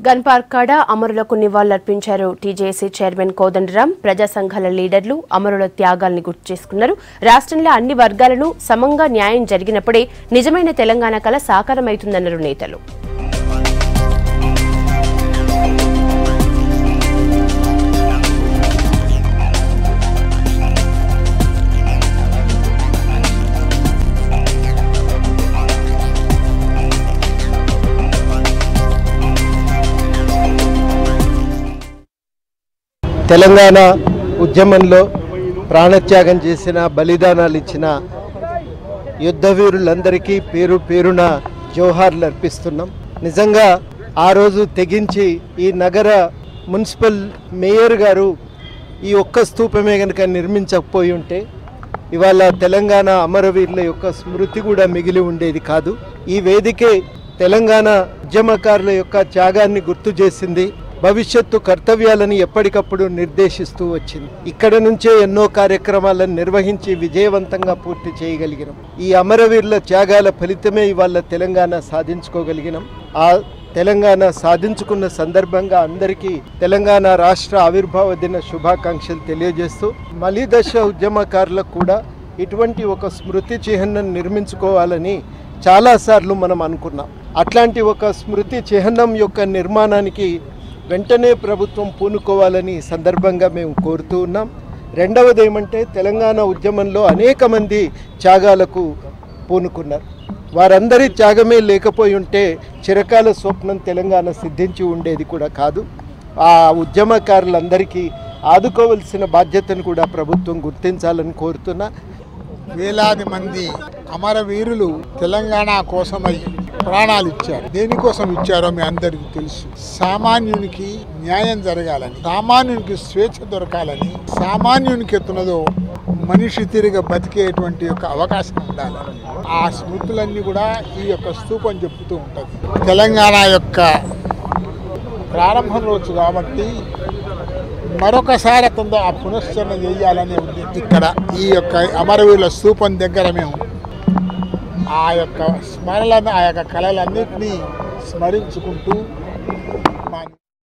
గన్పార్క్ కాడ అమరులకు నివాళులర్పించారు. TJAC chairman Kodandaram, ప్రజా సంఘాల లీడర్లు అమరుల త్యాగాల్ని గుర్తు చేసుకున్నారు. రాష్ట్రంలో అన్ని వర్గాలను సమంగా న్యాయం జరిగినప్పుడే నిజమైన తెలంగాణ కల సాకారమవుతుందన్నారు నేతలు. తెలంగాణ ఉద్యమంలో ప్రాణత్యాగం చేసిన బలిదానాలు ఇచ్చిన యుద్ధవీరులందరికీ పేరు పేరున జోహార్లు అర్పిస్తున్నాం. నిజంగా ఆ రోజు తెగించి ఈ నగర మున్సిపల్ మేయర్ గారు ఈ ఒక్క స్తూపమే కనుక నిర్మించకపోయి ఉంటే ఇవాళ తెలంగాణ అమరవీరుల యొక్క స్మృతి కూడా మిగిలి ఉండేది కాదు. ఈ వేదికే తెలంగాణ ఉద్యమకారుల యొక్క త్యాగాన్ని గుర్తు చేసింది. భవిష్యత్తు కర్తవ్యాలను ఎప్పటికప్పుడు నిర్దేశిస్తూ వచ్చింది. ఇక్కడ నుంచే ఎన్నో కార్యక్రమాలను నిర్వహించి విజయవంతంగా పూర్తి చేయగలిగినాం. ఈ అమరవీరుల త్యాగాల ఫలితమే ఇవాళ తెలంగాణ సాధించుకోగలిగినాం. ఆ తెలంగాణ సాధించుకున్న సందర్భంగా అందరికీ తెలంగాణ రాష్ట్ర ఆవిర్భావ దిన శుభాకాంక్షలు తెలియజేస్తూ మలిదశ ఉద్యమకారులకు కూడా ఇటువంటి ఒక స్మృతి చిహ్నం నిర్మించుకోవాలని చాలాసార్లు మనం అనుకున్నాం. అట్లాంటి ఒక స్మృతి చిహ్నం యొక్క నిర్మాణానికి వెంటనే ప్రభుత్వం పూనుకోవాలని సందర్భంగా మేము కోరుతూ ఉన్నాం. రెండవది ఏమంటే తెలంగాణ ఉద్యమంలో అనేక మంది త్యాగాలకు పూనుకున్నారు. వారందరి త్యాగమే లేకపోయి ఉంటే చిరకాల స్వప్నం తెలంగాణ సిద్ధించి ఉండేది కూడా కాదు. ఆ ఉద్యమకారులందరికీ ఆదుకోవలసిన బాధ్యతను కూడా ప్రభుత్వం గుర్తించాలని కోరుతున్నా. వేలాది మంది అమరవీరులు తెలంగాణ కోసమై ప్రాణాలు ఇచ్చారు. దేనికోసం ఇచ్చారో మీ అందరికీ తెలుసు. సామాన్యునికి న్యాయం జరగాలని, సామాన్యునికి స్వేచ్ఛ దొరకాలని, సామాన్యునికి ఎత్తున్నదో మనిషి తిరిగి బతికేటువంటి యొక్క అవకాశం ఉండాలని ఆ స్మృతులన్నీ కూడా ఈ యొక్క స్తూపం చెప్తూ ఉంటుంది. తెలంగాణ యొక్క ప్రారంభం రోజు కాబట్టి మరొకసారి అతనితో ఆ పునశ్చరణ చేయాలని ఉంది. ఇక్కడ ఈ యొక్క అమరవీరుల స్తూపం దగ్గర మేము ఆ యొక్క స్మరణలను, ఆ యొక్క కళలన్నింటినీ స్మరించుకుంటూ